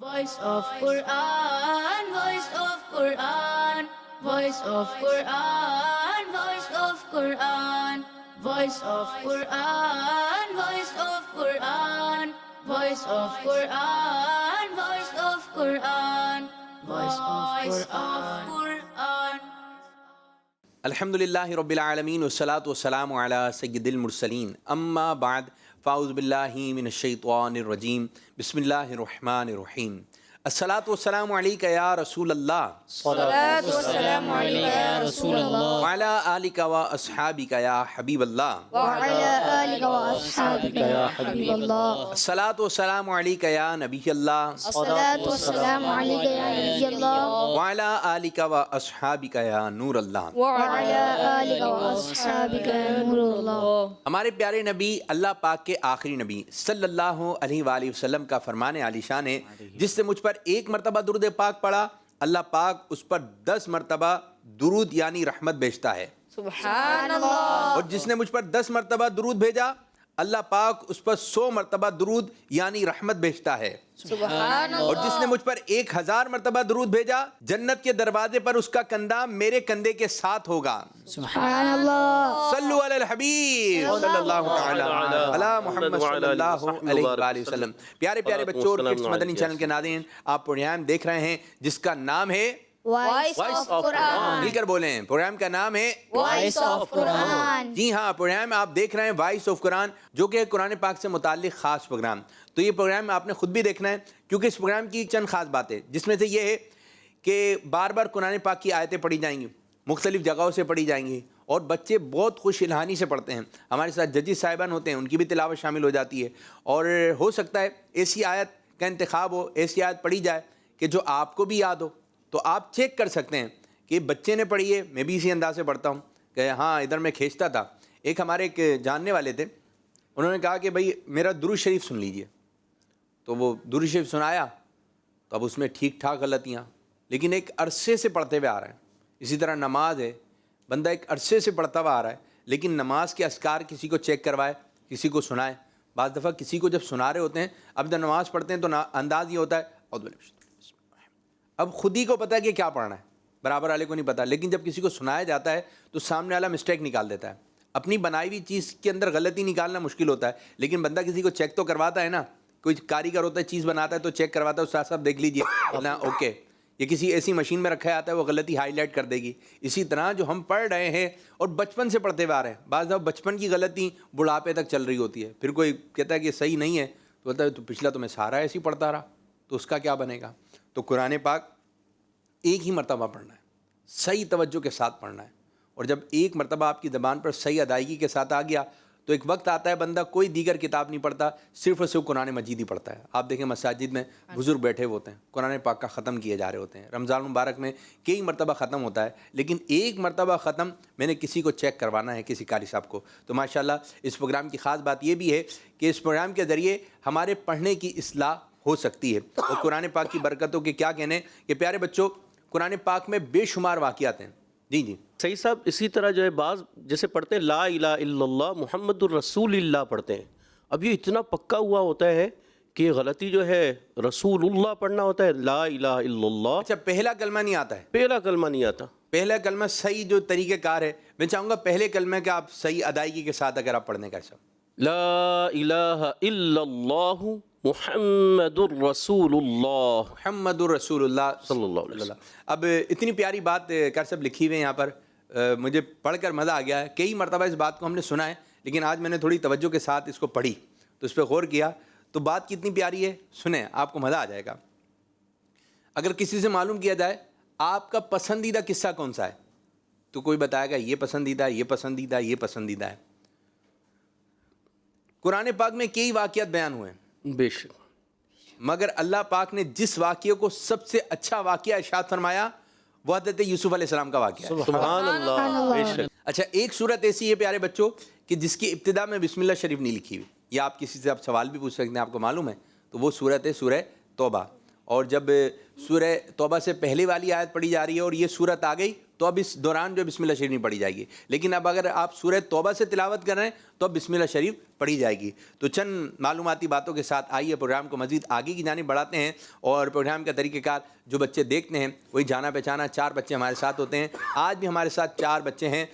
Voice of Quran, voice of Quran, voice of Quran, voice of Quran, voice of Quran, voice of Quran, voice of Quran, voice of Quran, voice of Quran. الحمدللہ رب العالمین والصلاة والسلام علی سید المرسلین اما بعد فاعوذ باللہ من الشیطان الرجیم بسم اللہ الرحمن الرحیم الصلاة والسلام علیک یا رسول اللہ صلاة والسلام علیک یا رسول اللہ وعلی آلک و اصحابک یا حبیب اللہ وعلی آلک و اصحابک یا حبیب اللہ الصلاة والسلام علیک یا نبی اللہ الصلاة والسلام علیک یا نبی اللہ وعلی آلک و اصحابک یا نور اللہ وعلی آلک و اصحابک یا نور اللہ. ہمارے پیارے نبی اللہ پاک کے آخری نبی صلی اللہ علیہ وآلہ وسلم کا فرمان عالی شان ہے، جس نے مجھ پر ایک مرتبہ درود پاک پڑھا اللہ پاک اس پر 10 مرتبہ درود یعنی رحمت بھیجتا ہے، سبحان اللہ. اور جس نے مجھ پر 10 مرتبہ درود بھیجا اللہ پاک اس پر 100 مرتبہ درود یعنی رحمت بھیجتا ہے، سبحان اور اللہ. جس نے مجھ پر 1000 مرتبہ درود بھیجا جنت کے دروازے پر اس کا کندھا میرے کندھے کے ساتھ ہوگا. سبحان اللہ. صلو علی الحبیب صلی اللہ تعالی علی محمد صلی اللہ علیہ وآلہ وسلم. پیارے پیارے بچوں اور کڈس مدنی چینل کے ناظرین، آپ پروگرام دیکھ رہے ہیں جس کا نام ہے وائس آف قرآن. مل کر بولیں، پروگرام کا نام ہے وائس آف قرآن. جی ہاں، پروگرام آپ دیکھ رہے ہیں وائس آف قرآن، جو کہ قرآن پاک سے متعلق خاص پروگرام. تو یہ پروگرام آپ نے خود بھی دیکھنا ہے، کیونکہ اس پروگرام کی چند خاص باتیں، جس میں سے یہ ہے کہ بار بار قرآن پاک کی آیتیں پڑھی جائیں گی، مختلف جگہوں سے پڑھی جائیں گی، اور بچے بہت خوش الہانی سے پڑھتے ہیں. ہمارے ساتھ ججز صاحبان ہوتے ہیں، ان کی بھی تلاوت شامل ہو جاتی ہے، اور ہو سکتا ہے ایسی آیت کا انتخاب ہو، ایسی آیت پڑھی جائے کہ جو آپ کو بھی یاد ہو. تو آپ چیک کر سکتے ہیں کہ بچے نے پڑھی ہے، میں بھی اسی انداز سے پڑھتا ہوں کہ ہاں ادھر میں کھینچتا تھا. ایک ہمارے ایک جاننے والے تھے، انہوں نے کہا کہ بھائی میرا درود شریف سن لیجئے. تو وہ درود شریف سنایا تو اب اس میں ٹھیک ٹھاک غلطیاں، لیکن ایک عرصے سے پڑھتے ہوئے آ رہے ہیں. اسی طرح نماز ہے، بندہ ایک عرصے سے پڑھتا ہوا آ رہا ہے، لیکن نماز کے اذکار کسی کو چیک کروائے، کسی کو سنائے. بعض دفعہ کسی کو جب سنا رہے ہوتے ہیں، اب جب نماز پڑھتے ہیں تو انداز یہ ہوتا ہے اب خود ہی کو پتہ ہے کہ کیا پڑھنا ہے، برابر والے کو نہیں پتہ، لیکن جب کسی کو سنایا جاتا ہے تو سامنے والا مسٹیک نکال دیتا ہے. اپنی بنائی ہوئی چیز کے اندر غلطی نکالنا مشکل ہوتا ہے، لیکن بندہ کسی کو چیک تو کرواتا ہے نا. کوئی کاریگر ہوتا ہے، چیز بناتا ہے تو چیک کرواتا ہے، استاد صاحب دیکھ لیجیے نا، اوکے. یہ کسی ایسی مشین میں رکھا جاتا ہے وہ غلطی ہائی لائٹ کر دے گی. اسی طرح جو ہم پڑھ رہے ہیں اور بچپن سے پڑھتے ہوئے آ رہے ہیں، بعض دفعہ بچپن کی غلطی بڑھاپے تک چل رہی ہوتی ہے. پھر کوئی کہتا ہے کہ صحیح نہیں ہے تو بولتا ہے تو پچھلا تو میں سارا ایسے ہی پڑھتا رہا، تو اس کا کیا بنے گا. تو قرآن پاک ایک ہی مرتبہ پڑھنا ہے، صحیح توجہ کے ساتھ پڑھنا ہے. اور جب ایک مرتبہ آپ کی زبان پر صحیح ادائیگی کے ساتھ آ گیا تو ایک وقت آتا ہے بندہ کوئی دیگر کتاب نہیں پڑھتا، صرف اور صرف قرآن مجید ہی پڑھتا ہے. آپ دیکھیں مساجد میں بزرگ بیٹھے ہوتے ہیں، قرآن پاک کا ختم کیے جا رہے ہوتے ہیں. رمضان مبارک میں کئی مرتبہ ختم ہوتا ہے، لیکن ایک مرتبہ ختم میں نے کسی کو چیک کروانا ہے، کسی قاری صاحب کو. تو ماشاءاللہ اس پروگرام کی خاص بات یہ بھی ہے کہ اس پروگرام کے ذریعے ہمارے پڑھنے کی اصلاح ہو سکتی ہے. اور قرآن پاک کی برکتوں کے کیا کہنے کہ پیارے بچوں، قرآن پاک میں بے شمار واقعات ہیں. جی صحیح صاحب. اسی طرح جو ہے بعض جیسے پڑھتے ہیں لا الہ الا اللہ محمد الرسول اللہ پڑھتے ہیں. اب یہ اتنا پکا ہوا ہوتا ہے کہ غلطی جو ہے رسول اللہ پڑھنا ہوتا ہے، لا الہ الا اللہ. اچھا، پہلا کلمہ نہیں آتا ہے، پہلا کلمہ نہیں آتا. پہلا کلمہ صحیح جو طریقہ کار ہے، میں چاہوں گا پہلے کلمہ کا آپ صحیح ادائیگی کے ساتھ اگر آپ پڑھنے کا سب لا الہ الا اللہ محمد الرسول اللہ محمد الرسول اللہ صلی اللہ علیہ وسلم. اب اتنی پیاری بات کر سب لکھی ہوئے ہیں یہاں پر، مجھے پڑھ کر مزہ آ گیا ہے. کئی مرتبہ اس بات کو ہم نے سنا ہے، لیکن آج میں نے تھوڑی توجہ کے ساتھ اس کو پڑھی تو اس پہ غور کیا تو بات کتنی پیاری ہے. سنیں، آپ کو مزہ آ جائے گا. اگر کسی سے معلوم کیا جائے آپ کا پسندیدہ قصہ کون سا ہے تو کوئی بتائے گا یہ پسندیدہ ہے، یہ پسندیدہ ہے، یہ پسندیدہ ہے. قرآن پاک میں کئی واقعات بیان ہوئے ہیں بے شک، مگر اللہ پاک نے جس واقعے کو سب سے اچھا واقعہ ارشاد فرمایا وہ حضرت یوسف علیہ السلام کا واقعہ ہے. سبحان اللہ. بے شک. اچھا، ایک صورت ایسی ہے پیارے بچوں کہ جس کی ابتدا میں بسم اللہ شریف نہیں لکھی ہوئی، یا آپ کسی سے آپ سوال بھی پوچھ سکتے ہیں، آپ کو معلوم ہے تو وہ صورت ہے سورہ توبہ. اور جب سورہ توبہ سے پہلے والی آیت پڑھی جا رہی ہے اور یہ صورت آ گئی تو اب اس دوران جو بسم اللہ شریف نہیں پڑھی جائے گی، لیکن اب اگر آپ سورہ توبہ سے تلاوت کر رہے ہیں تو اب بسم اللہ شریف پڑھی جائے گی۔ تو چند معلوماتی باتوں کے ساتھ آئیے پروگرام کو مزید آگے کی جانب بڑھاتے ہیں، اور پروگرام کا طریقہ کار جو بچے دیکھتے ہیں وہی جانا پہچانا 4 بچے ہمارے ساتھ ہوتے ہیں۔ آج بھی ہمارے ساتھ 4 بچے ہیں۔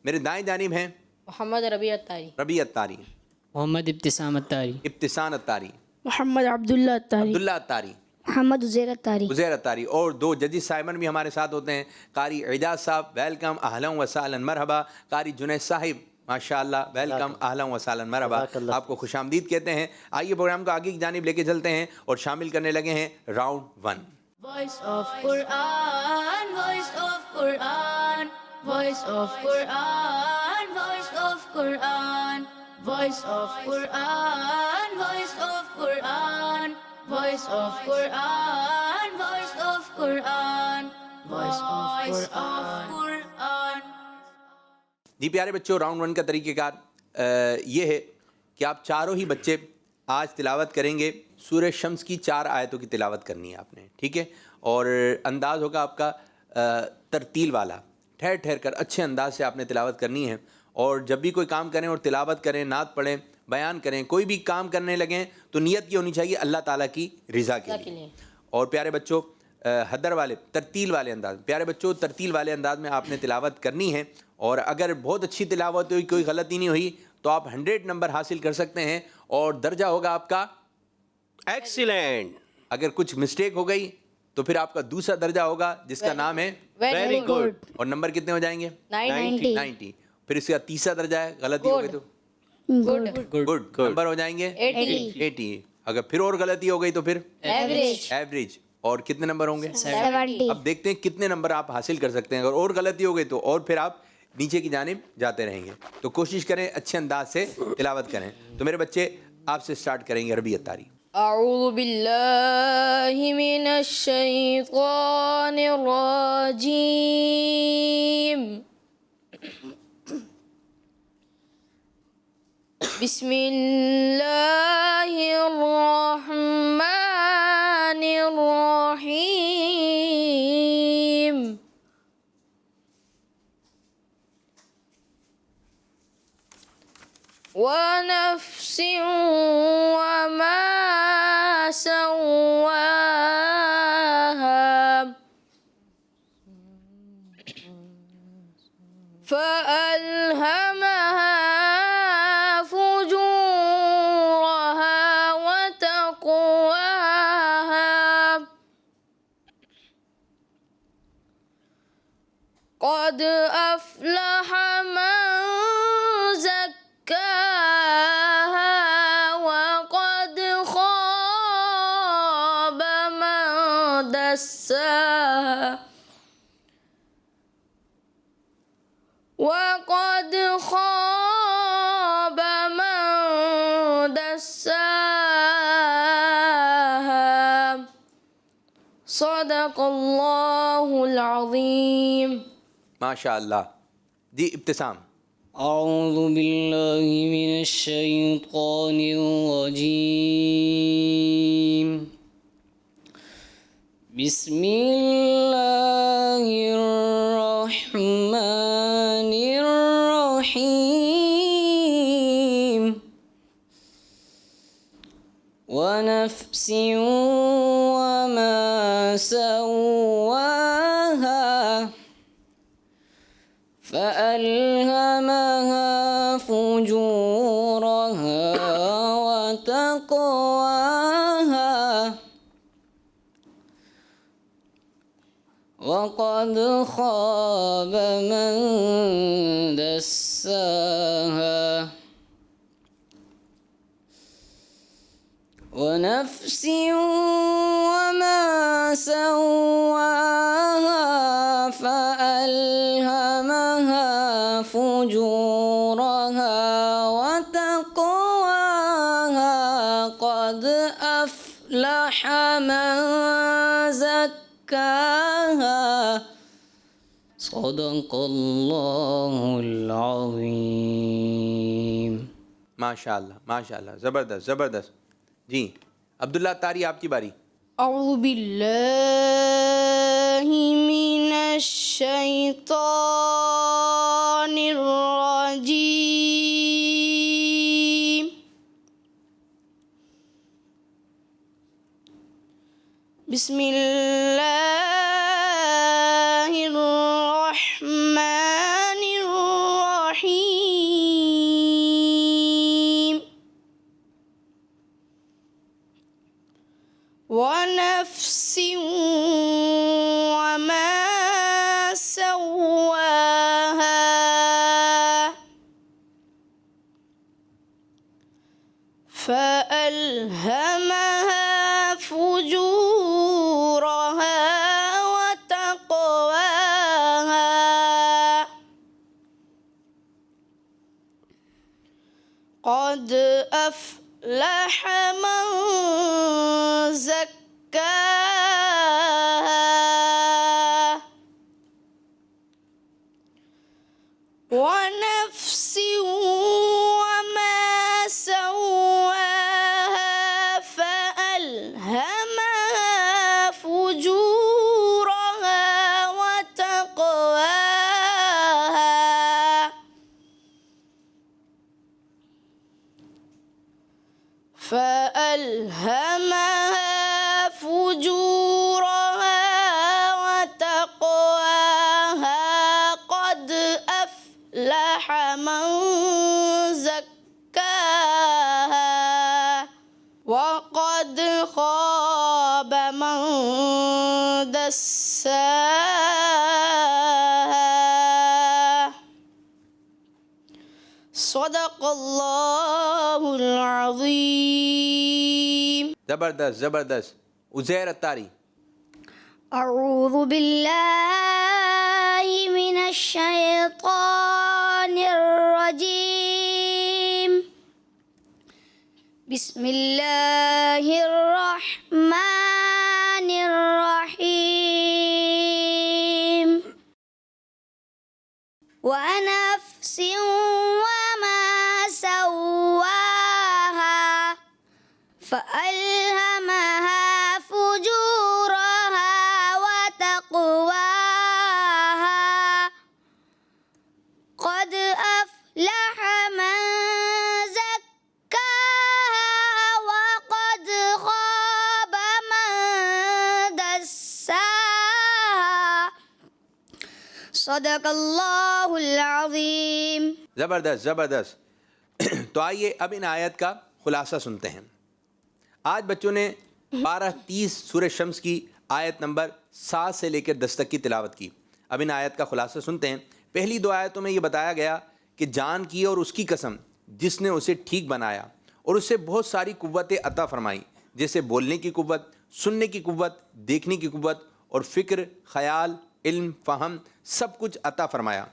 میرے دائیں جانب ہیں محمد ربیع اتاری، ربیع اتاری، محمد ابتسام اتاری، ابتسام اتاری، محمد عبداللہ اتاری، عبداللہ اتاری، محمد عزیر اتاری، عزیر اتاری، اور 2 ججز صاحبان بھی ہمارے ساتھ ہوتے ہیں، قاری اعجاز صاحب ویلکم، اہلا و سہلا مرحبا، قاری جنید صاحب ماشاءاللہ ویلکم، اہلا و سہلا مرحبا، آپ کو خوش آمدید کہتے ہیں۔ آئیے پروگرام کو آگے کی جانب لے کے چلتے ہیں اور شامل کرنے لگے ہیں round 1۔ Voice of Quran, voice of Quran, voice of Quran, voice of Quran, voice of Quran, voice of Quran, voice of Quran, voice of Quran, voice of Quran. جی پیارے بچوں، راؤنڈ 1 کا طریقہ کار یہ ہے کہ آپ چاروں ہی بچے آج تلاوت کریں گے۔ سورہ شمس کی 4 آیتوں کی تلاوت کرنی ہے آپ نے، ٹھیک ہے؟ اور انداز ہوگا آپ کا ترتیل والا، ٹھہر ٹھہر کر اچھے انداز سے آپ نے تلاوت کرنی ہے۔ اور جب بھی کوئی کام کریں اور تلاوت کریں، نعت پڑھیں، بیان کریں، کوئی بھی کام کرنے لگیں تو نیت یہ ہونی چاہیے اللہ تعالیٰ کی رضا کے لیے۔ اور پیارے بچوں، حدر والے ترتیل والے انداز، پیارے بچوں ترتیل والے انداز میں آپ نے تلاوت کرنی ہے، اور اگر بہت اچھی تلاوت ہوئی، کوئی غلطی نہیں ہوئی تو آپ 100 نمبر حاصل کر سکتے ہیں، اور درجہ ہوگا آپ کا ایکسیلنٹ، اگر کچھ مسٹیک ہو گئی تو پھر آپ کا دوسرا درجہ ہوگا جس کا نام ہے ویری گڈ، اور نمبر کتنے ہو جائیں گے؟ 90 پھر اس کا تیسرا درجہ ہے غلطی ہو گئی تو گڈ نمبر ہو جائیں گے 80۔ اگر پھر اور غلطی ہو گئی تو پھر ایوریج، اور کتنے نمبر ہوں گے؟ 70۔ اب دیکھتے ہیں کتنے نمبر آپ حاصل کر سکتے ہیں۔ اگر اور غلطی ہو گئی تو اور پھر آپ نیچے کی جانب جاتے رہیں گے۔ تو کوشش کریں اچھے انداز سے تلاوت کریں۔ تو میرے بچے آپ سے سٹارٹ کریں گے ربیع اتاری۔ اعوذ باللہ من الشیطان الرجیم، بسم اللہ الرحمن الرحیم، ونفس وما سواها فألهمها فجورها وتقواها، قد أفلح من زكاها وقد خاب من دساها، وقد خاب من دساها، صدق اللہ العظیم۔ ماشاء اللہ۔ جی ابتسام۔ اعوذ باللہ من الشیطان الرجیم، بسم اللہ الرحمن الرحیم، ونفس وما سواها فألهمها فجورها وتقواها، وقد خاب من دساها، ونفس وما سواها فألهمها فجورها وتقواها، قد أفلح من زكاها، صدق اللہ العظیم۔ ماشاء اللہ ماشاء اللہ، زبردست زبردست۔ جی عبداللہ تاری، آپ کی باری۔ اعوذ باللہ من الشيطان الرجيم بسم الله الرحمن الرحيم ونفس وما سواها فألهمها فجورها وتقواها قد أفلح من زكاها ونفس وما سواها فألهمها فجورها وتقواها فألهمها فجورها وتقواها قد أفلح من زكاها وقد خاب من دساها صدق اللہ العظیم. زبردست زبردست. عزیر اتاری. أعوذ بالله من الشيطان الرجيم بسم الله الرحمن الرحيم ونفس وما سواها فألهمها فجورها وتقواها قد أفلح من زكاها وقد خاب من دساها صدق اللہ العظیم. زبردست زبردست. تو آئیے اب ان آیت کا خلاصہ سنتے ہیں. آج بچوں نے 12:30 سورہ شمس کی آیت نمبر 7 سے لے کر 10 تک کی تلاوت کی. اب ان آیت کا خلاصہ سنتے ہیں. پہلی 2 آیتوں میں یہ بتایا گیا کہ جان کی اور اس کی قسم جس نے اسے ٹھیک بنایا اور اسے بہت ساری قوتیں عطا فرمائی، جیسے بولنے کی قوت، سننے کی قوت، دیکھنے کی قوت اور فکر، خیال، علم، فہم سب کچھ عطا فرمایا.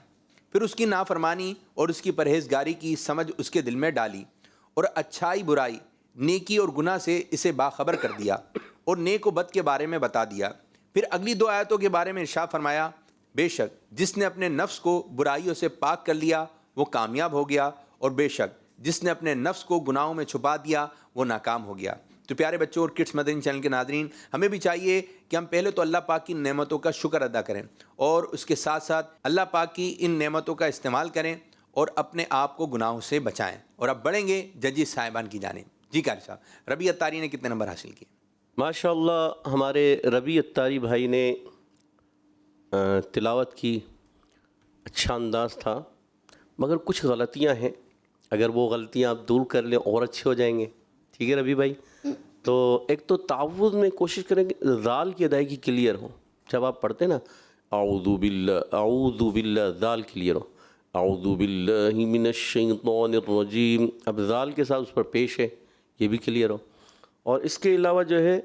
پھر اس کی نافرمانی اور اس کی پرہیزگاری کی سمجھ اس کے دل میں ڈالی اور اچھائی برائی، نیکی اور گناہ سے اسے باخبر کر دیا اور نیک و بد کے بارے میں بتا دیا. پھر اگلی 2 آیتوں کے بارے میں ارشاد فرمایا بے شک جس نے اپنے نفس کو برائیوں سے پاک کر لیا وہ کامیاب ہو گیا اور بے شک جس نے اپنے نفس کو گناہوں میں چھپا دیا وہ ناکام ہو گیا. تو پیارے بچوں اور کڈس مدنی چینل کے ناظرین، ہمیں بھی چاہیے کہ ہم پہلے تو اللہ پاک کی نعمتوں کا شکر ادا کریں اور اس کے ساتھ ساتھ اللہ پاک کی ان نعمتوں کا استعمال کریں اور اپنے آپ کو گناہوں سے بچائیں. اور اب بڑھیں گے ججی صاحبان کی جانب. جی قاری صاحب، ربیع اتاری نے کتنے نمبر حاصل کیے؟ ماشاء اللہ ہمارے ربیع اتاری بھائی نے تلاوت کی، اچھا انداز تھا، مگر کچھ غلطیاں ہیں. اگر وہ غلطیاں آپ دور کر لیں اور اچھے ہو جائیں گے. ٹھیک ہے ربیع بھائی؟ تو ایک تو تعوذ میں کوشش کریں کہ ذال کی ادائیگی کلیئر ہو. جب آپ پڑھتے ہیں نا اعوذ باللہ ذال کلیئر ہو، اعوذ باللہ من الشیطان الرجیم. اب ذال کے ساتھ اس پر پیش ہے، یہ بھی کلیئر ہو. اور اس کے علاوہ جو ہے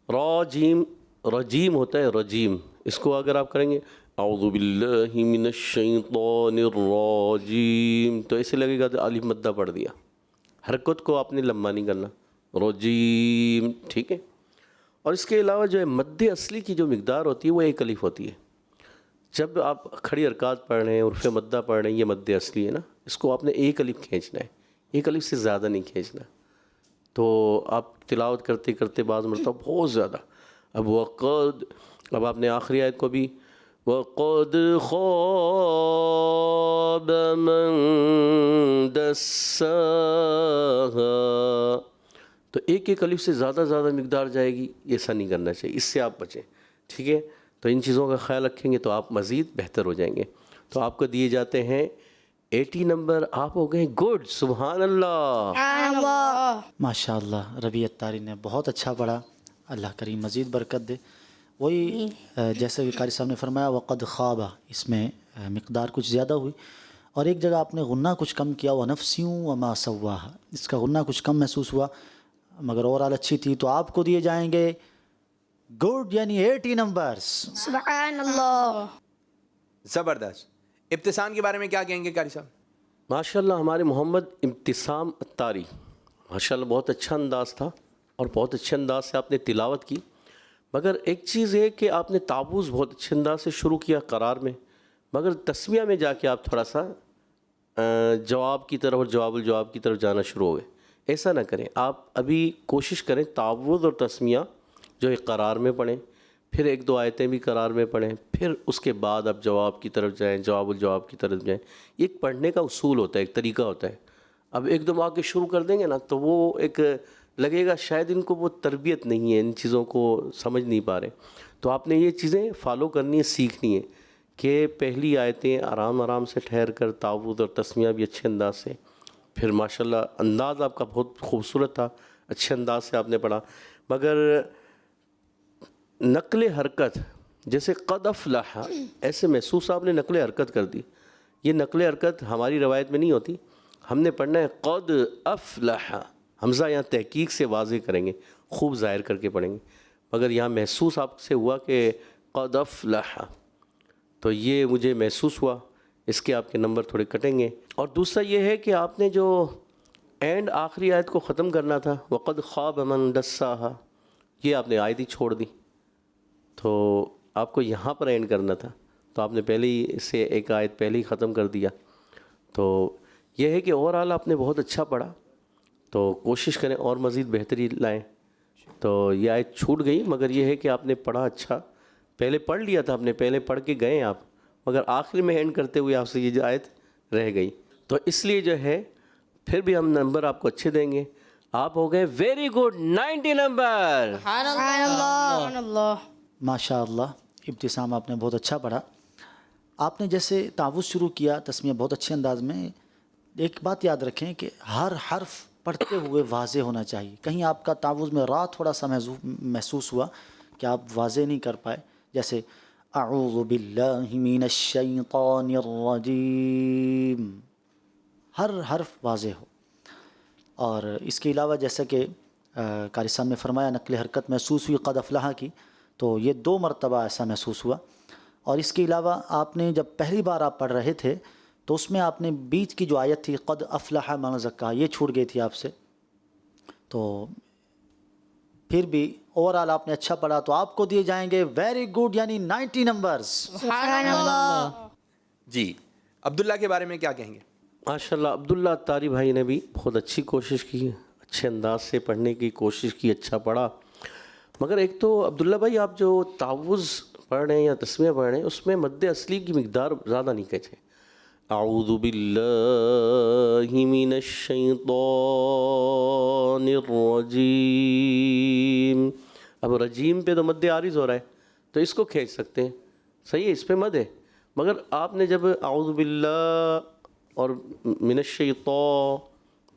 رجیم ہوتا ہے، رجیم، اس کو اگر آپ کریں گے اعوذ باللہ من الشیطان الرجیم تو ایسے لگے گا تو الف مدہ پڑھ دیا. حرکت کو آپ نے لمبا نہیں کرنا، رجیم. ٹھیک ہے. اور اس کے علاوہ جو ہے مد اصلی کی جو مقدار ہوتی ہے وہ 1 الف ہوتی ہے. جب آپ کھڑی حرکات پڑھ رہے ہیں، عرف مدہ پڑھ رہے ہیں، یہ مد اصلی ہے نا، اس کو آپ نے 1 الف کھینچنا ہے، 1 الف سے زیادہ نہیں کھینچنا. تو آپ تلاوت کرتے کرتے بعض مرتبہ بہت زیادہ اب آپ نے آخری آیت کو بھی وقد خاب من دساها. تو ایک ایک الف سے زیادہ مقدار جائے گی، ایسا نہیں کرنا چاہیے، اس سے آپ بچیں. ٹھیک ہے، تو ان چیزوں کا خیال رکھیں گے تو آپ مزید بہتر ہو جائیں گے. تو آپ کو دیے جاتے ہیں 80 نمبر. آپ ہو گئے گڈ. سبحان اللہ. سبحان اللہ. ماشاء اللہ. ربیع اتاری نے بہت اچھا پڑھا، اللہ کریم مزید برکت دے. وہی جیسے کہ قاری صاحب نے فرمایا وقد خوابہ، اس میں مقدار کچھ زیادہ ہوئی، اور ایک جگہ آپ نے غنہ کچھ کم کیا، ونفسیوں وما سواہا، اس کا غنہ کچھ کم محسوس ہوا، مگر اوورآل اچھی تھی. تو آپ کو دیے جائیں گے گڈ یعنی 80 نمبرز. سبحان اللہ. زبردست. ابتسام کے بارے میں کیا کہیں گے قاری صاحب؟ ماشاء اللہ ہمارے محمد ابتسام اتاری، ماشاء اللہ بہت اچھا انداز تھا اور بہت اچھے انداز سے آپ نے تلاوت کی. مگر ایک چیز ہے کہ آپ نے تعوذ بہت اچھے انداز سے شروع کیا قرار میں، مگر تسمیہ میں جا کے آپ تھوڑا سا جواب کی طرف اور جواب الجواب کی طرف جانا شروع ہو گئے. ایسا نہ کریں. آپ ابھی کوشش کریں تعوذ اور تسمیہ جو ہے قرار میں پڑھیں، پھر ایک دو آیتیں بھی قرار میں پڑھیں، پھر اس کے بعد آپ جواب کی طرف جائیں، جواب الجواب کی طرف جائیں. یہ ایک پڑھنے کا اصول ہوتا ہے، ایک طریقہ ہوتا ہے. اب ایک دم آ کے شروع کر دیں گے نا تو وہ ایک لگے گا شاید ان کو وہ تربیت نہیں ہے، ان چیزوں کو سمجھ نہیں پا رہے. تو آپ نے یہ چیزیں فالو کرنی ہے، سیکھنی ہے کہ پہلی آیتیں آرام آرام سے ٹھہر کر، تعوذ اور تسمیہ بھی اچھے انداز سے. پھر ماشاءاللہ انداز آپ کا بہت خوبصورت تھا، اچھے انداز سے آپ نے پڑھا. مگر نقل حرکت جیسے قد افلح، ایسے محسوس آپ نے نقل حرکت کر دی. یہ نقل حرکت ہماری روایت میں نہیں ہوتی. ہم نے پڑھنا ہے قد افلح، حمزہ یہاں تحقیق سے واضح کریں گے، خوب ظاہر کر کے پڑھیں گے. مگر یہاں محسوس آپ سے ہوا کہ قد افلح، تو یہ مجھے محسوس ہوا، اس کے آپ کے نمبر تھوڑے کٹیں گے. اور دوسرا یہ ہے کہ آپ نے جو اینڈ آخری آیت کو ختم کرنا تھا وقد خواب من دساہا، یہ آپ نے آیت ہی چھوڑ دی. تو آپ کو یہاں پر اینڈ کرنا تھا، تو آپ نے پہلے ہی اس سے ایک آیت پہلے ہی ختم کر دیا. تو یہ ہے کہ اوورآل آپ نے بہت اچھا پڑھا، تو کوشش کریں اور مزید بہتری لائیں. تو یہ آیت چھوٹ گئی، مگر یہ ہے کہ آپ نے پڑھا اچھا، پہلے پڑھ لیا تھا آپ نے، پہلے پڑھ کے گئے آپ، مگر آخری میں اینڈ کرتے ہوئے آپ سے یہ جو آیت رہ گئی. تو اس لیے جو ہے پھر بھی ہم نمبر آپ کو اچھے دیں گے. آپ ہو گئے ویری گڈ 90 نمبر. سبحان اللہ. ماشاء اللہ. ابتسام آپ نے بہت اچھا پڑھا. آپ نے جیسے تعوذ شروع کیا تسمیہ بہت اچھے انداز میں. ایک بات یاد رکھیں کہ ہر حرف پڑھتے ہوئے واضح ہونا چاہیے. کہیں آپ کا تعوذ میں را تھوڑا سا محسوس ہوا کہ آپ واضح نہیں کر پائے، جیسے اعوذ باللہ من الشیطان الرجیم، ہر حرف واضح ہو. اور اس کے علاوہ جیسا کہ قاری صاحب نے فرمایا نقل حرکت محسوس ہوئی قد افلح کی، تو یہ 2 مرتبہ ایسا محسوس ہوا. اور اس کے علاوہ آپ نے جب پہلی بار آپ پڑھ رہے تھے تو اس میں آپ نے بیچ کی جو آیت تھی قد افلح من زکا، یہ چھوٹ گئی تھی آپ سے. تو پھر بھی اوورآل آپ نے اچھا پڑھا، تو آپ کو دیے جائیں گے ویری گڈ یعنی 90 نمبرز. سبحان اللہ. جی عبداللہ کے بارے میں کیا کہیں گے؟ ماشاء اللہ عبداللہ اتاری بھائی نے بھی بہت اچھی کوشش کی، اچھے انداز سے پڑھنے کی کوشش کی، اچھا پڑھا. مگر ایک تو عبداللہ بھائی آپ جو تعوذ پڑھ رہے ہیں یا تسمیہ پڑھ رہے ہیں اس میں مد اصلی کی مقدار زیادہ نہیں کہتے. اعوذ باللہ من الشیطان الرجیم. اب رجیم پہ تو مد عارض ہو رہا ہے تو اس کو کھینچ سکتے ہیں، صحیح ہے، اس پہ مد ہے. مگر آپ نے جب اعوذ باللہ اور من الشیطان،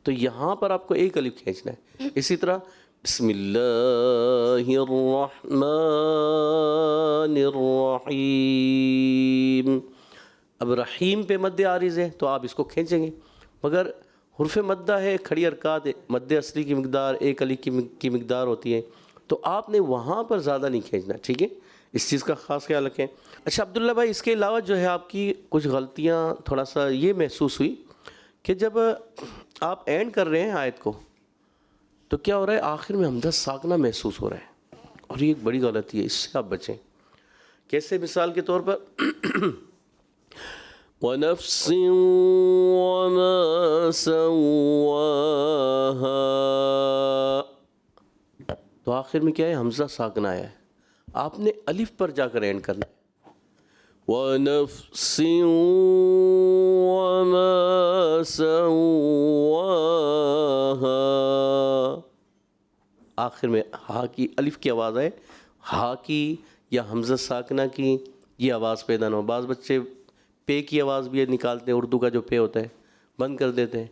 تو یہاں پر آپ کو ایک الف کھینچنا ہے. اسی طرح بسم اللہ الرحمن الرحیم، اب رحیم پہ مد عارض ہے تو آپ اس کو کھینچیں گے. مگر حرف مدہ ہے، کھڑی حرکات ہے، مد اصلی کی مقدار ایک الف کی مقدار ہوتی ہے، تو آپ نے وہاں پر زیادہ نہیں کھینچنا. ٹھیک ہے، اس چیز کا خاص خیال رکھیں. اچھا عبداللہ بھائی اس کے علاوہ جو ہے آپ کی کچھ غلطیاں تھوڑا سا یہ محسوس ہوئی کہ جب آپ اینڈ کر رہے ہیں آیت کو تو کیا ہو رہا ہے آخر میں حمزہ ساکنہ محسوس ہو رہا ہے، اور یہ ایک بڑی غلطی ہے، اس سے آپ بچیں. کیسے؟ مثال کے طور پر وَنَفْسٍ وَمَا سَوَّاهَا، تو آخر میں کیا ہے؟ حمزہ ساکنہ آیا ہے، آپ نے الف پر جا کر اینڈ کرنا ہے. ونفس وما سواها. آخر میں ہا کی الف کی آواز ہے، ہا کی یا حمزہ ساکنہ کی یہ آواز پیدا نہ ہو. بعض بچے پے کی آواز بھی نکالتے ہیں، اردو کا جو پے ہوتا ہے بند کر دیتے ہیں،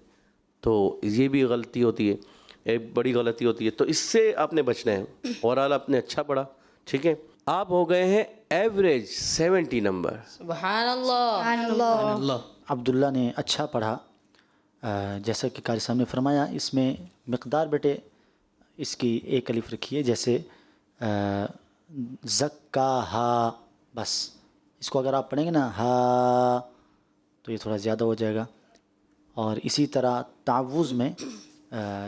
تو یہ بھی غلطی ہوتی ہے، ایک بڑی غلطی ہوتی ہے. تو اس سے آپ نے بچنا ہے. اوورآل آپ نے اچھا پڑھا، ٹھیک ہے. آپ ہو گئے ہیں ایوریج 70 نمبر. سبحان اللہ. عبداللہ نے اچھا پڑھا. جیسا کہ قاری صاحب نے فرمایا، اس میں مقدار بیٹے اس کی ایک الف رکھیے، جیسے زکاہا، بس اس کو اگر آپ پڑھیں گے نا ہا تو یہ تھوڑا زیادہ ہو جائے گا. اور اسی طرح تعوذ میں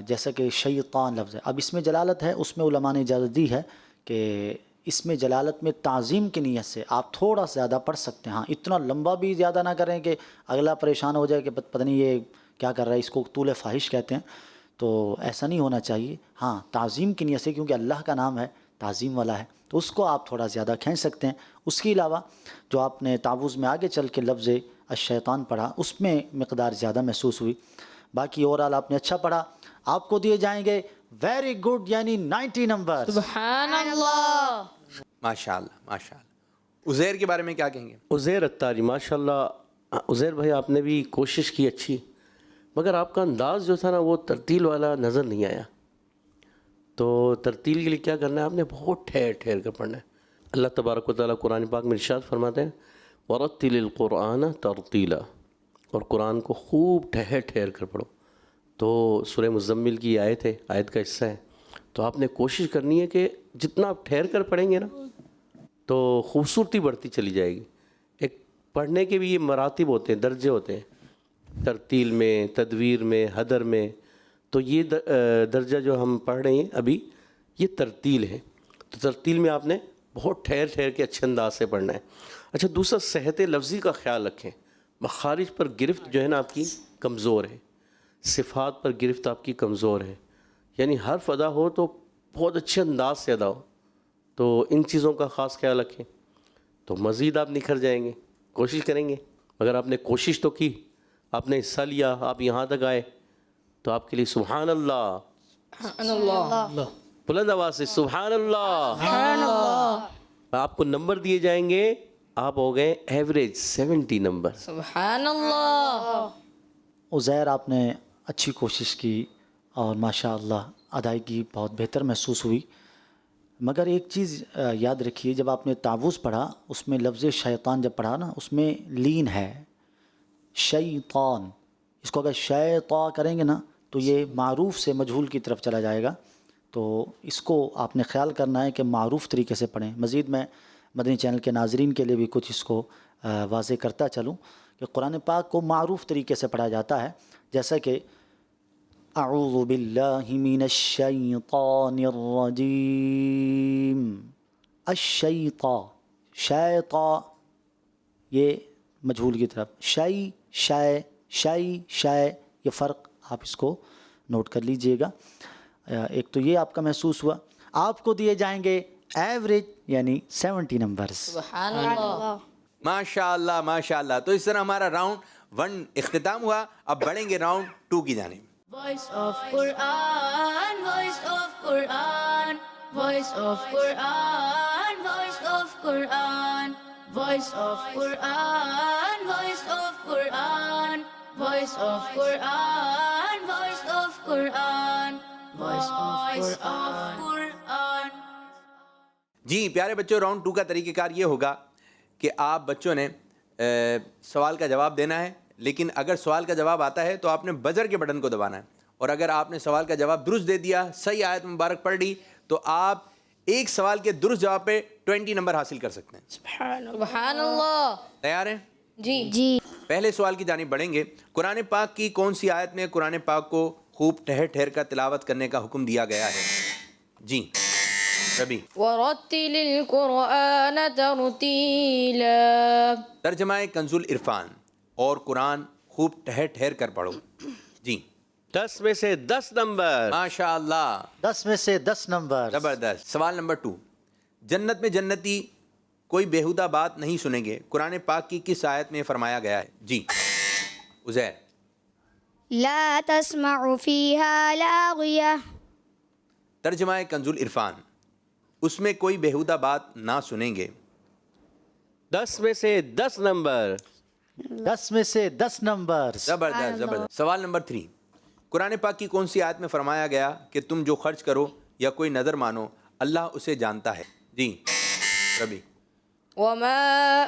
جیسا کہ شیطان لفظ ہے، اب اس میں جلالت ہے، اس میں علماء نے اجازت دی ہے کہ اس میں جلالت میں تعظیم کی نیت سے آپ تھوڑا زیادہ پڑھ سکتے ہیں. ہاں اتنا لمبا بھی زیادہ نہ کریں کہ اگلا پریشان ہو جائے کہ پتہ نہیں یہ کیا کر رہا ہے، اس کو طول فاحش کہتے ہیں، تو ایسا نہیں ہونا چاہیے. ہاں تعظیم کی نیت سے، کیونکہ اللہ کا نام ہے تعظیم والا ہے، تو اس کو آپ تھوڑا زیادہ کھینچ سکتے ہیں. اس کے علاوہ جو آپ نے تعوذ میں آگے چل کے لفظ الشیطان پڑھا، اس میں مقدار زیادہ محسوس ہوئی. باقی اوورآل آپ نے اچھا پڑھا. آپ کو دیے جائیں گے ویری گڈ یعنی 90 نمبر. سبحان اللہ. ماشاء اللہ ماشاء اللہ. عزیر کے بارے میں کیا کہیں گے؟ عزیر اتاری، ماشاء اللہ. عزیر بھائی آپ نے بھی کوشش کی اچھی، مگر آپ کا انداز جو تھا نا وہ ترتیل والا نظر نہیں آیا. تو ترتیل کے لیے کیا کرنا ہے، آپ نے بہت ٹھہر ٹھہر کر پڑھنا ہے. اللہ تبارک و تعالیٰ قرآن پاک میں ارشاد فرماتے ہیں وَرَتِّلِ الْقُرْآنَ تَرْتِيلًا، اور قرآن کو خوب ٹھہر ٹھہر کر پڑھو. تو سورہ مزمل کی آیت ہے، آیت کا حصہ ہے، تو آپ نے کوشش کرنی ہے کہ جتنا آپ ٹھہر کر پڑھیں گے نا تو خوبصورتی بڑھتی چلی جائے گی. ایک پڑھنے کے بھی یہ مراتب ہوتے ہیں، درجے ہوتے ہیں، ترتیل میں، تدویر میں، حدر میں. تو یہ درجہ جو ہم پڑھ رہے ہیں ابھی یہ ترتیل ہے. تو ترتیل میں آپ نے بہت ٹھہر ٹھہر کے اچھے انداز سے پڑھنا ہے. اچھا دوسرا صحت لفظی کا خیال رکھیں. مخارج پر گرفت جو ہے نا آپ کی کمزور ہے، صفات پر گرفت آپ کی کمزور ہے، یعنی حرف ادا ہو تو بہت اچھے انداز سے ادا ہو. تو ان چیزوں کا خاص خیال رکھیں تو مزید آپ نکھر جائیں گے. کوشش کریں گے. اگر آپ نے کوشش تو کی، آپ نے حصہ لیا، آپ یہاں تک آئے، تو آپ کے لیے سبحان اللہ. سبحان اللہ. بلند آواز سے سبحان اللہ. سبحان اللہ. آپ کو نمبر دیے جائیں گے، آپ ہو گئے ایوریج 70 نمبر. سبحان اللہ. عزیر آپ نے اچھی کوشش کی اور ماشاء اللہ ادائیگی بہت بہتر محسوس ہوئی. مگر ایک چیز یاد رکھیے، جب آپ نے تعوذ پڑھا اس میں لفظ شیطان جب پڑھا نا اس میں لین ہے شیطان. اس کو اگر شیطا کریں گے نا تو یہ معروف سے مجہول کی طرف چلا جائے گا. تو اس کو آپ نے خیال کرنا ہے کہ معروف طریقے سے پڑھیں. مزید میں مدنی چینل کے ناظرین کے لیے بھی کچھ اس کو واضح کرتا چلوں کہ قرآن پاک کو معروف طریقے سے پڑھا جاتا ہے، جیسا کہ اعوذ باللہ من الشیطان الرجیم. الشیطا، شیطا یہ مجہول کی طرف، شی یہ فرق آپ اس کو نوٹ کر لیجئے گا. ایک تو یہ آپ کا محسوس ہوا. آپ کو دیے جائیں گے ایوریج یعنی 70 نمبرز. سبحان اللہ. ماشاء اللہ ماشاء اللہ. تو اس طرح ہمارا راؤنڈ 1 اختتام ہوا. اب بڑھیں گے راؤنڈ 2 کی جانب. Voice of Quran, voice of Quran, voice of Quran, voice of Quran, voice of Quran, voice of Quran, voice of Quran, voice of Quran, voice of Quran. جی پیارے بچوں، راؤنڈ 2 کا طریقہ کار یہ ہوگا کہ آپ بچوں نے سوال کا جواب دینا ہے، لیکن اگر سوال کا جواب آتا ہے تو آپ نے بزر کے بٹن کو دبانا ہے، اور اگر آپ نے سوال کا جواب درست دے دیا، صحیح آیت مبارک پڑھ لی، تو آپ ایک سوال کے درست جواب پہ 20 نمبر حاصل کر سکتے ہیں. سبحان اللہ. تیار ہیں؟ جی. پہلے سوال کی جانب بڑھیں گے. قرآن پاک کی کون سی آیت میں قرآن پاک کو خوب ٹھہر ٹھہر کر تلاوت کرنے کا حکم دیا گیا ہے؟ جی ربی. وَرَتِّلِ الْقُرْآنَ تَرْتِيلًا. ترجمہ کنز العرفان. اور قرآن خوب ٹھہر ٹھہر کر پڑھو. جی 10 میں سے 10 نمبر. ماشاء اللہ 10 میں سے 10 نمبر. زبردست. سوال نمبر 2. جنت میں جنتی کوئی بیہودہ بات نہیں سنیں گے قرآن پاک کی کس آیت میں فرمایا گیا ہے؟ جی عزیر. لا تسمع فيها لاغية. ترجمہ کنز العرفان. اس میں کوئی بیہودہ بات نہ سنیں گے. 10 میں سے 10 نمبر. 10 میں سے 10 نمبر. زبردست زبردست. سوال نمبر 3. قرآن پاک کی کون سی آیت میں فرمایا گیا کہ تم جو خرچ کرو یا کوئی نظر مانو اللہ اسے جانتا ہے؟ جی ربی. وما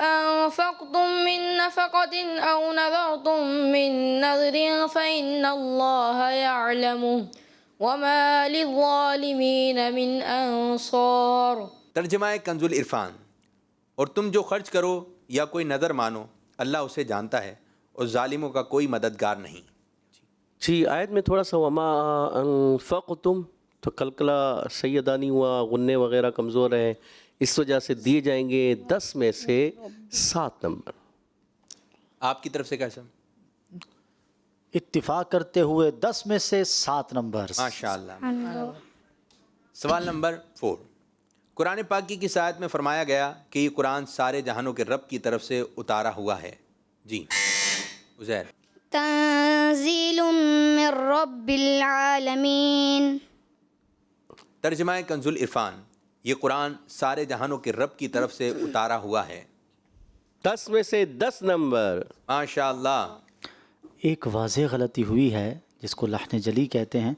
أنفقتم من نفقة أو نذرتم من نذر فإن الله يعلمه وما للظالمين من أنصار. ترجمہ کنز العرفان. اور تم جو خرچ کرو یا کوئی نظر مانو اللہ اسے جانتا ہے اور ظالموں کا کوئی مددگار نہیں. جی آیت میں تھوڑا سا وما انفقتم تو کلکلا سیدانی ہوا، غنے وغیرہ کمزور ہیں، اس وجہ سے دیے جائیں گے 10 میں سے 7 نمبر. آپ کی طرف سے کیسا؟ اتفاق کرتے ہوئے 10 میں سے 7 نمبر. ماشاء اللہ. سوال نمبر 4. قرآن پاک کی کس آیت میں فرمایا گیا کہ یہ قرآن سارے جہانوں کے رب کی طرف سے اتارا ہوا ہے؟ جی عزیر. تنزيل من رب العالمين. ترجمہ کنز العرفان. یہ قرآن سارے جہانوں کے رب کی طرف سے اتارا ہوا ہے. 10 میں سے 10 نمبر. ماشاء اللہ. ایک واضح غلطی ہوئی ہے جس کو لحن جلی کہتے ہیں.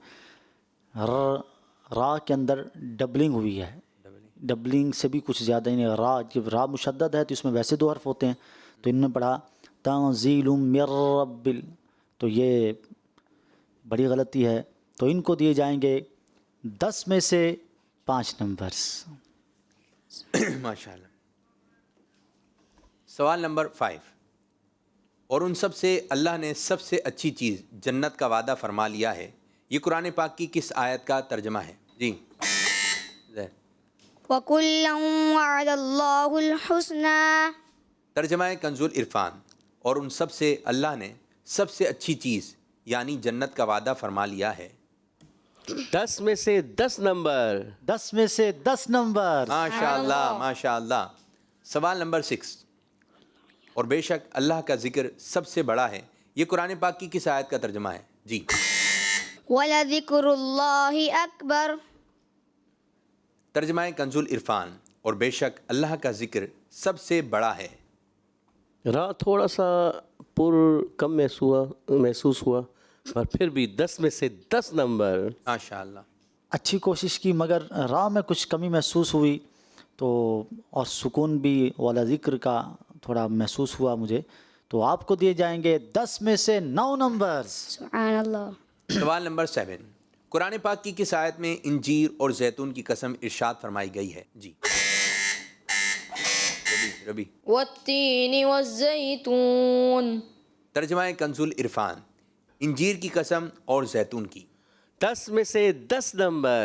را کے اندر ڈبلنگ ہوئی ہے. ڈبلنگ سے بھی کچھ زیادہ ہی نہیں. جب را مشدد ہے تو اس میں ویسے 2 حرف ہوتے ہیں، تو ان نے پڑھا تنزیل من رب تو یہ بڑی غلطی ہے. تو ان کو دیے جائیں گے 10 میں سے 5 نمبرز. ماشاء اللہ. سوال نمبر 5. اور ان سب سے اللہ نے سب سے اچھی چیز جنت کا وعدہ فرما لیا ہے، یہ قرآن پاک کی کس آیت کا ترجمہ ہے؟ جی زہر. وكلا وعد الله الحسنى. ترجمہ کنز العرفان. اور ان سب سے اللہ نے سب سے اچھی چیز یعنی جنت کا وعدہ فرما لیا ہے. 10 میں سے 10 نمبر. 10 میں سے 10 نمبر. ماشاء اللہ ماشاء اللہ. سوال نمبر 6. اور بے شک اللہ کا ذکر سب سے بڑا ہے، یہ قرآن پاک کی کس آیت کا ترجمہ ہے؟ جی ولذكر الله أكبر. ترجمہ کنز العرفان. اور بے شک اللہ کا ذکر سب سے بڑا ہے. را تھوڑا سا پر کم محسوس ہوا پر پھر بھی 10 میں سے 10 نمبر. ماشاء اللہ. اچھی کوشش کی مگر راہ میں کچھ کمی محسوس ہوئی تو، اور سکون بھی والا ذکر کا تھوڑا محسوس ہوا مجھے، تو آپ کو دیے جائیں گے 10 میں سے 9 نمبر. سبحان اللہ. سوال نمبر 7. قرآن پاک کی کس آیت میں انجیر اور زیتون کی قسم ارشاد فرمائی گئی ہے؟ جی ربی. والتين والزيتون. ترجمہ کنز العرفان. انجیر کی قسم اور زیتون کی. 10 میں سے 10 نمبر.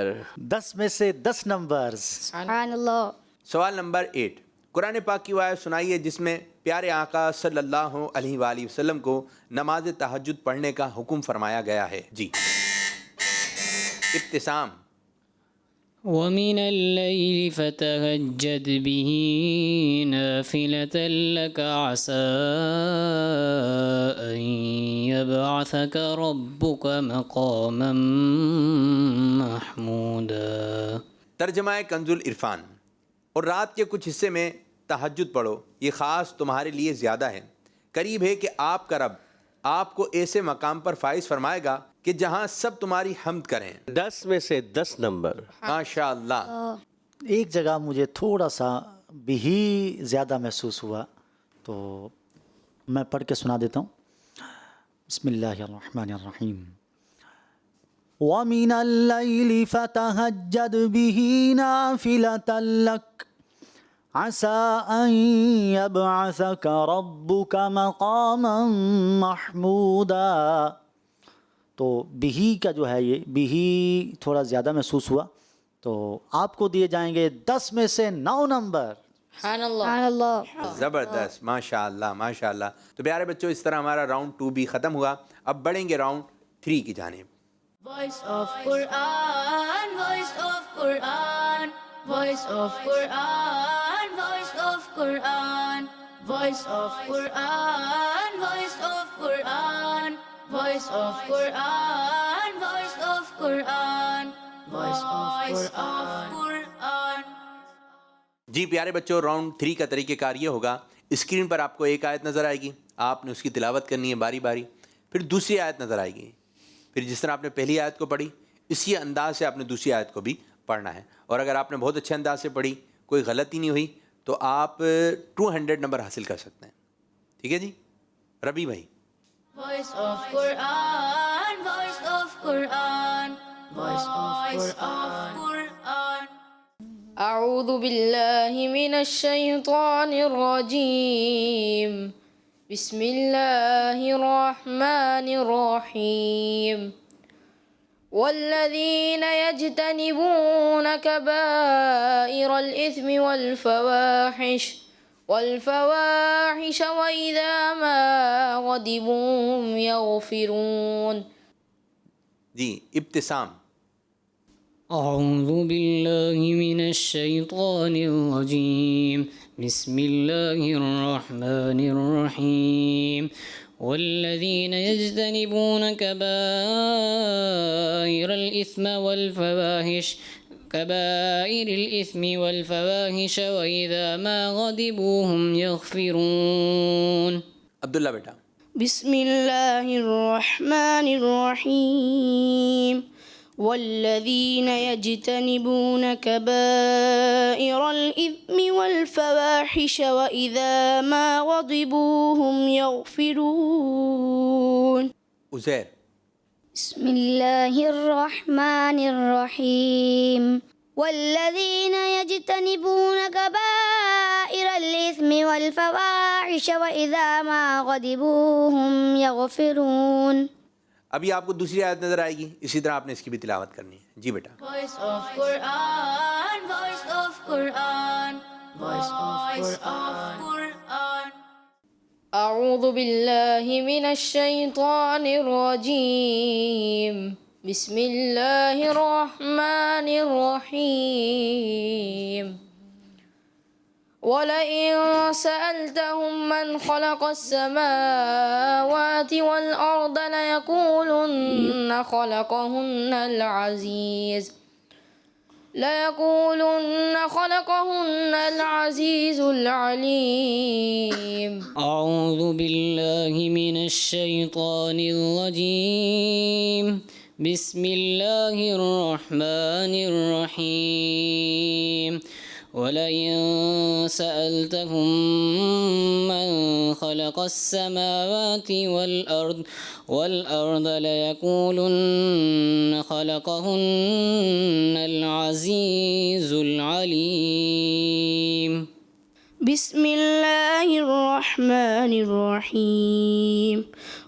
10 میں سے 10 نمبر. سبحان اللہ. سوال نمبر 8. قرآن پاک کی وہ آیت سنائیے جس میں پیارے آقا صلی اللہ علیہ وآلہ وسلم کو نماز تہجد پڑھنے کا حکم فرمایا گیا ہے. جی ابتسام. ومن الليل فتهجد به نافلة لك عسى أن يبعثك ربك مقاما محمودا. ترجمہ کنز العرفان. اور رات کے کچھ حصے میں تہجد پڑھو، یہ خاص تمہارے لیے زیادہ ہے، قریب ہے کہ آپ کا رب آپ کو ایسے مقام پر فائز فرمائے گا کہ جہاں سب تمہاری حمد کریں. 10 میں سے 10 نمبر. ماشاء اللہ. ایک جگہ مجھے تھوڑا سا بھی زیادہ محسوس ہوا تو میں پڑھ کے سنا دیتا ہوں. بسم اللہ الرحمن الرحیم. وَمِنَ اللَّيْلِ فَتَهَجَّدْ بِهِ نَافِلَةً لَكَ عَسَىٰ أَن يَبْعَثَكَ رَبُّكَ مَقَامًا مَحْمُودًا. تو بِهِ کا جو ہے یہ بِهِ تھوڑا زیادہ محسوس ہوا تو آپ کو دیے جائیں گے 10 میں سے 9 نمبر. سبحان اللہ. سبحان اللہ. زبردست. ماشاء اللہ ماشاء اللہ. تو پیارے بچوں اس طرح ہمارا راؤنڈ 2 بھی ختم ہوا. اب بڑھیں گے راؤنڈ 3 کی جانب. Voice of Quran, voice of Quran, voice of Quran, voice of Quran, voice of Quran, voice of Quran, voice of Quran, voice of Quran, voice of Quran. جی پیارے بچوں، راؤنڈ 3 کا طریقہ کار یہ ہوگا، اسکرین پر آپ کو ایک آیت نظر آئے گی، آپ نے اس کی تلاوت کرنی ہے باری باری، پھر دوسری آیت نظر آئے گی، پھر جس طرح آپ نے پہلی آیت کو پڑھی اسی انداز سے آپ نے دوسری آیت کو بھی پڑھنا ہے، اور اگر آپ نے بہت اچھے انداز سے پڑھی، کوئی غلطی نہیں ہوئی تو آپ 200 نمبر حاصل کر سکتے ہیں. ٹھیک ہے جی ربی بھائی؟ Voice of Quran, voice of Quran, voice of Quran. أعوذ بالله من الشيطان الرجيم. بسم الله الرحمن الرحيم. والذين يجتنبون كبائر الإثم والفواحش وإذا ما غضبوا هم يغفرون. جی ابتسام. أعوذ بالله من الشيطان الرجيم. بسم الله الرحمن الرحيم. والذين يجتنبون كبائر الإثم والفواحش وإذا ما غضبوا هم يغفرون. عبداللہ بیٹا. بسم الله الرحمن الرحيم. والذين يجتنبون كبائر الإثم والفواحش وإذا ما غضبوا هم يغفرون. عزیر. بسم الله الرحمن الرحيم. والذين يجتنبون كبائر الإثم والفواحش وإذا ما غضبوا هم يغفرون. ابھی آپ کو دوسری آیت نظر آئے گی، اسی طرح آپ نے اس کی بھی تلاوت کرنی ہے. جی بیٹا. Voice of Quran, voice of Quran, voice of Quran. أعوذ بالله من الشيطان الرجيم. بسم الله الرحمن الرحيم. ولئن سألتهم من خلق السماوات والأرض ليقولن خلقهن العزيز العليم. أعوذ بالله من الشيطان الرجيم. بسم الله الرحمن الرحيم. ولئن سألتهم من خلق السماوات والأرض ليقولن خلقهن العزيز العليم. بسم الله الرحمن الرحيم.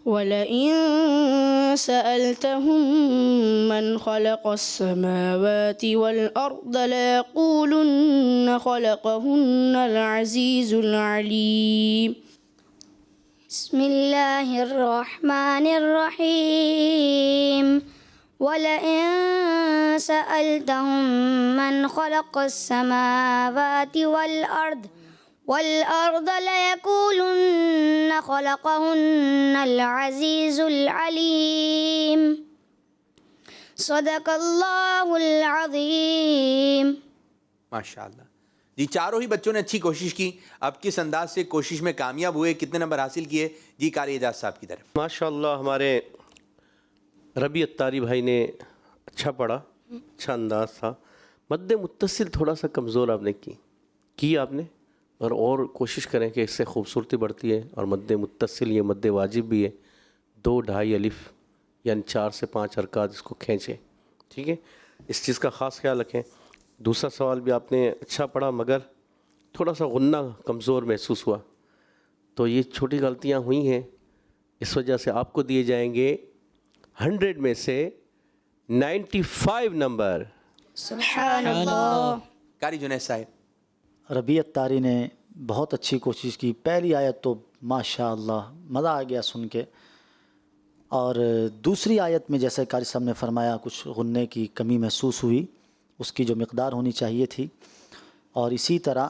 ولئن سألتهم من خلق السماوات والأرض ليقولن خلقهن العزيز العليم. بسم الله الرحمن الرحيم. ولئن سألتهم من خلق السماوات والأرض ليقولن خلقهن العزيز العليم. صدق الله العظيم. ماشاء اللہ. جی چاروں ہی بچوں نے اچھی کوشش کی. اب کس انداز سے کوشش میں کامیاب ہوئے، کتنے نمبر حاصل کیے؟ جی قاری اعجاز صاحب کی طرف. ماشاءاللہ ہمارے ربی اتاری بھائی نے اچھا پڑھا، اچھا انداز تھا. مد متصل تھوڑا سا کمزور آپ نے کی آپ نے، اور کوشش کریں کہ اس سے خوبصورتی بڑھتی ہے. اور مد متصل یہ مد واجب بھی ہے، 2 ڈھائی الف یعنی 4 سے 5 حرکات اس کو کھینچیں. ٹھیک ہے، اس چیز کا خاص خیال رکھیں. دوسرا سوال بھی آپ نے اچھا پڑھا مگر تھوڑا سا غنہ کمزور محسوس ہوا، تو یہ چھوٹی غلطیاں ہوئی ہیں، اس وجہ سے آپ کو دیے جائیں گے 100 میں سے 95 نمبر. سبحان اللہ. قاری جنید صاحب. ربی اتاری نے بہت اچھی کوشش کی. پہلی آیت تو ماشاء اللہ مزہ آ گیا سن کے، اور دوسری آیت میں جیسے قاری صاحب نے فرمایا کچھ غنے کی کمی محسوس ہوئی، اس کی جو مقدار ہونی چاہیے تھی. اور اسی طرح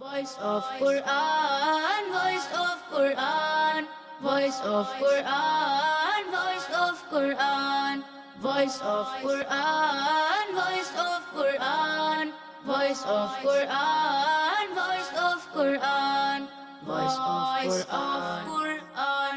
Voice of Quran, voice of Quran, voice of Quran, voice of Quran, voice of Quran, voice of Quran, voice of Quran, voice of Quran, voice of Quran.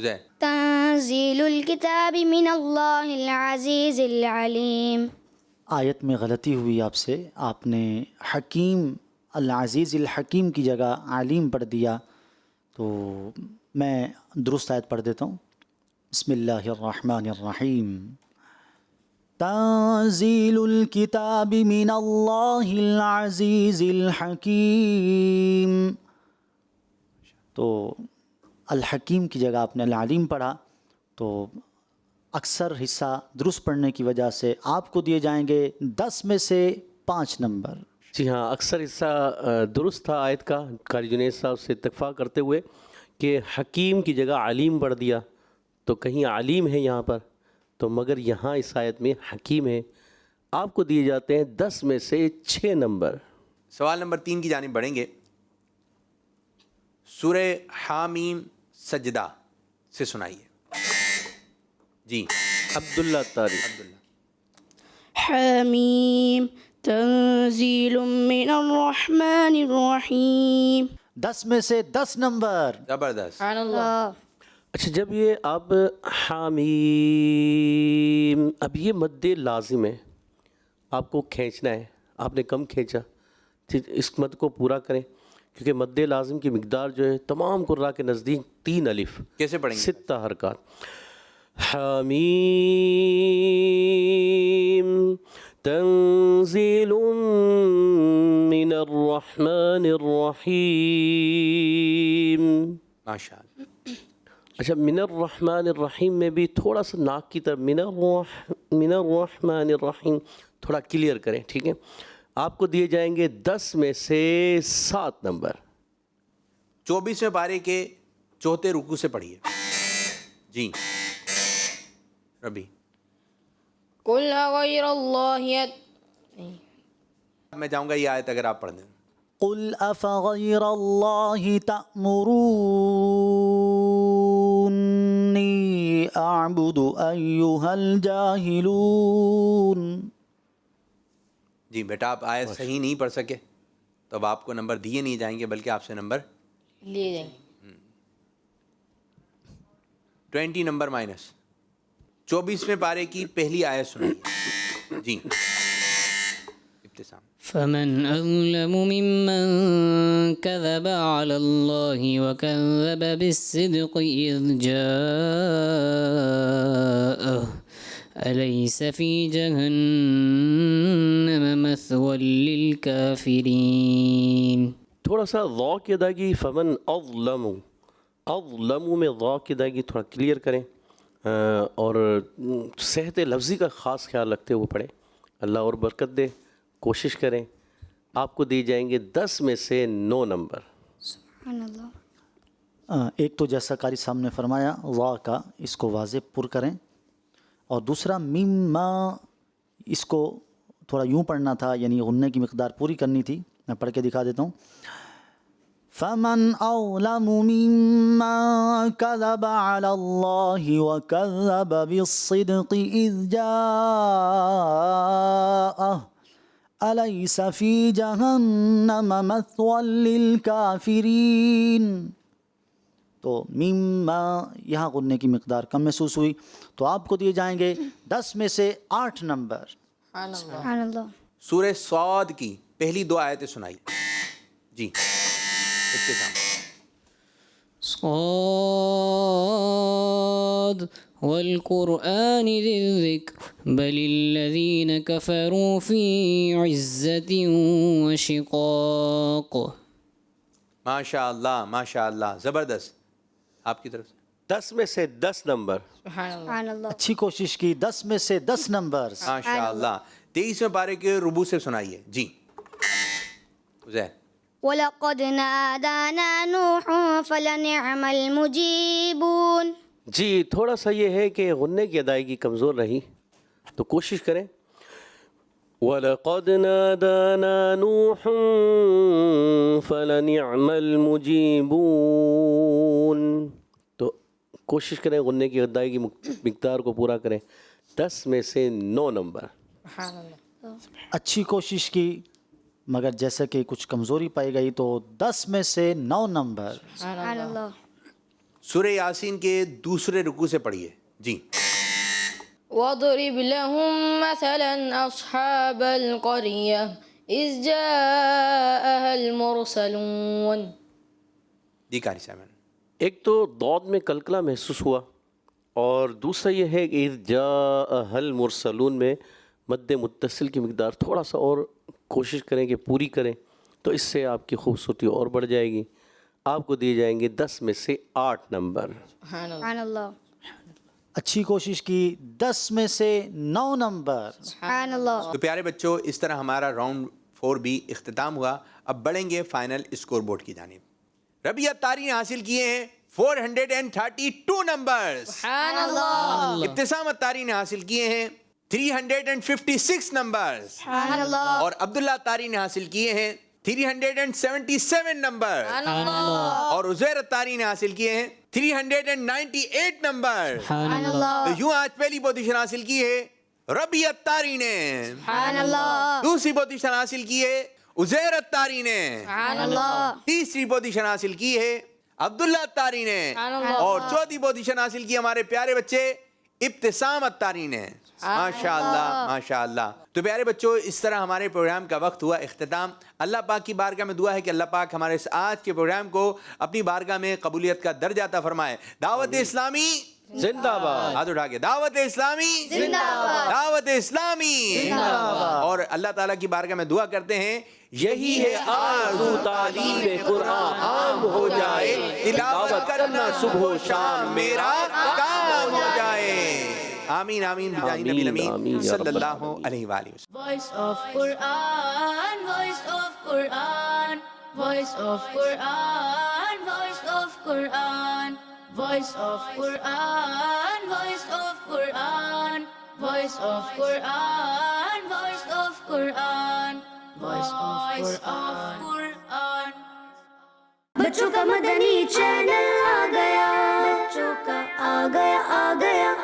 Uzair تنزيل الكتاب من الله العزيز العليم. آیت میں غلطی ہوئی آپ سے، آپ نے حکیم العزیز الحکیم کی جگہ علیم پڑھ دیا، تو میں درست آیت پڑھ دیتا ہوں. بسم اللہ الرحمن الرحیم. تنزیل الکتاب من اللہ العزیز الحکیم. تو الحکیم کی جگہ آپ نے العلیم پڑھا، تو اکثر حصہ درست پڑھنے کی وجہ سے آپ کو دیے جائیں گے 10 میں سے 5 نمبر. جی ہاں، اکثر حصہ درست تھا آیت کا. قاری جنید صاحب سے اتفاق کرتے ہوئے کہ حکیم کی جگہ علیم پڑھ دیا، تو کہیں علیم ہے یہاں پر، تو مگر یہاں اس آیت میں حکیم ہے. آپ کو دیے جاتے ہیں 10 میں سے 6 نمبر. سوال نمبر 3 کی جانب بڑھیں گے. سورہ حامیم سجدہ سے سنائیے. جی عبداللہ طاری. حمیم تنزیل من الرحمن الرحیم. 10 میں سے 10 نمبر. زبردست. سبحان اللہ. اچھا، جب یہ اب حامیم، اب یہ مد لازم ہے، آپ کو کھینچنا ہے، آپ نے کم کھینچا، اس مد کو پورا کریں، کیونکہ مد لازم کی مقدار جو ہے تمام قراء کے نزدیک 3 الف، کیسے پڑھیں گے؟ 6 حرکات. حمیم تنزیل من الرحمن الرحیم. ماشاء اللہ. اچھا، من الرحمن الرحیم میں بھی تھوڑا سا ناک کی طرف من الرحمن الرحیم تھوڑا کلیئر کریں، ٹھیک ہے. آپ کو دیے جائیں گے 10 میں سے 7 نمبر. 24ویں پارے کے 4تھے رکوع سے پڑھیے. جی ربی. قل غیر اللہ میں چاہوں گا یہ آیت اگر آپ پڑھ دیں. قل افغیر اللہ تأمرونی اعبد ایہا الجاہلون. جی بیٹا، آپ آیت صحیح نہیں پڑھ سکے تو اب آپ کو نمبر دیے نہیں جائیں گے، بلکہ آپ سے نمبر لیے جائیں. 20 نمبر مائنس. 24ویں پارے کی پہلی آیت سنائیے. جی ابتسام. فمن أظلم ممن كذب على الله وكذب بالصدق إذ جاءه أليس في جهنم مثوى للكافرين. تھوڑا سا ضا کی ادائیگی، فمن اظلم، اظلم میں ضا کی ادائیگی تھوڑا کلیئر کریں، اور صحت لفظی کا خاص خیال رکھتے ہوئے پڑھیں. اللہ اور برکت دے، کوشش کریں. آپ کو دی جائیں گے 10 میں سے 9 نمبر. سبحان اللہ. ایک تو جیسا قاری صاحب نے فرمایا وا کا، اس کو واضح پر کریں، اور دوسرا مما، اس کو تھوڑا یوں پڑھنا تھا، یعنی غنّے کی مقدار پوری کرنی تھی. میں پڑھ کے دکھا دیتا ہوں. فمن اظلم ممن كذب على الله وكذب بالصدق اذ جاءه أليس في جهنم مثوى للكافرين. تو مما یہاں غنّے کی مقدار کم محسوس ہوئی، تو آپ کو دیے جائیں گے 10 میں سے 8 نمبر. سبحان اللہ. سورہ صاد کی پہلی 2 آیتیں سنائیے. جی ابتسام. صاد والقرآن ذي الذكر بل الذين كفروا في عزة وشقاق. ماشاء اللہ ماشاء اللہ، زبردست. آپ کی طرف سے 10 میں سے 10 نمبر. سبحان اللہ. اچھی کوشش کی. 10 میں سے 10 نمبر. ماشاء اللہ. 23ویں پارے کے ربوع سے سنائیے. جی عزیر. وَلَقَدْ نَادَانَا نُوحٌ فَلَنِعْمَ الْمُجِيبُونَ. جی تھوڑا سا یہ ہے کہ غنّے کی ادائیگی کمزور رہی، تو کوشش کریں. وَلَقَدْ نَادَانَا نُوحٌ فَلَنِعْمَ الْمُجِيبُونَ. تو کوشش کریں غنّے کی ادائیگی مقدار کو پورا کریں. 10 میں سے 9 نمبر. اچھی کوشش کی، مگر جیسا کہ کچھ کمزوری پائی گئی، تو 10 میں سے 9 نمبر. سبحان اللہ. سورہ یاسین کے دوسرے رکوع سے پڑھیے جی. واضرب لهم مثلا أصحاب القرية إذ جاءها المرسلون. جی قاری صاحب. ایک تو دود میں کلکلا محسوس ہوا، اور دوسرا یہ ہے کہ اذ جاءها المرسلون میں مد متصل کی مقدار تھوڑا سا اور کوشش کریں کہ پوری کریں، تو اس سے آپ کی خوبصورتی اور بڑھ جائے گی. آپ کو دیے جائیں گے 10 میں سے 8 نمبر. سبحان اللہ. اچھی کوشش کی، 10 میں سے 9 نمبر. سبحان اللہ. تو پیارے بچوں، اس طرح ہمارا راؤنڈ 4 بھی اختتام ہوا. اب بڑھیں گے فائنل اسکور بورڈ کی جانب. ربیع اتاری نے حاصل کیے ہیں 432 نمبرز. سبحان اللہ. ابتسام اتاری نے حاصل کیے ہیں 356 نمبرز. سبحان اللہ. اور عبداللہ اتاری نے حاصل کیے ہیں 377 نمبر. اور عزیر اتاری نے حاصل کیے ہیں 398 نمبر. سبحان اللہ. تو یوں آج پہلی پوزیشن حاصل کی ہے ربیع اتاری نے، سبحان اللہ. دوسری پوزیشن حاصل کی ہے عزیر اتاری نے، سبحان اللہ. تیسری پوزیشن حاصل کی ہے عبداللہ اتاری نے، اور چوتھی پوزیشن حاصل کی ہمارے پیارے بچے ابتسام اتاری نے. ماشاءاللہ ماشاءاللہ. تو پیارے بچوں، اس طرح ہمارے پروگرام کا وقت ہوا اختتام. اللہ پاک کی بارگاہ میں دعا ہے کہ اللہ پاک ہمارے اس آج کے پروگرام کو اپنی بارگاہ میں قبولیت کا درجہ عطا فرمائے. دعوت اسلامی زندہ باد. ہاتھ اٹھا کے دعوت اسلامی زندہ باد. دعوت اسلامی زندہ باد. اور اللہ تعالیٰ کی بارگاہ میں دعا کرتے ہیں یہی ہے آرزو تعلیم قرآن عام ہو جائے، تلاوت کرنا صبح و شام میرا کام ہو جائے. آمین آمین بجاہ نبی الامین صلی اللہ علیہ وآلہ وسلم. Voice of Quran, voice of Quran, voice of Quran, voice of Quran, voice of Quran, voice of Quran, voice of Quran, voice of Quran, voice of Quran. بچوں کا مدنی چینل آ گیا، بچوں کا آ گیا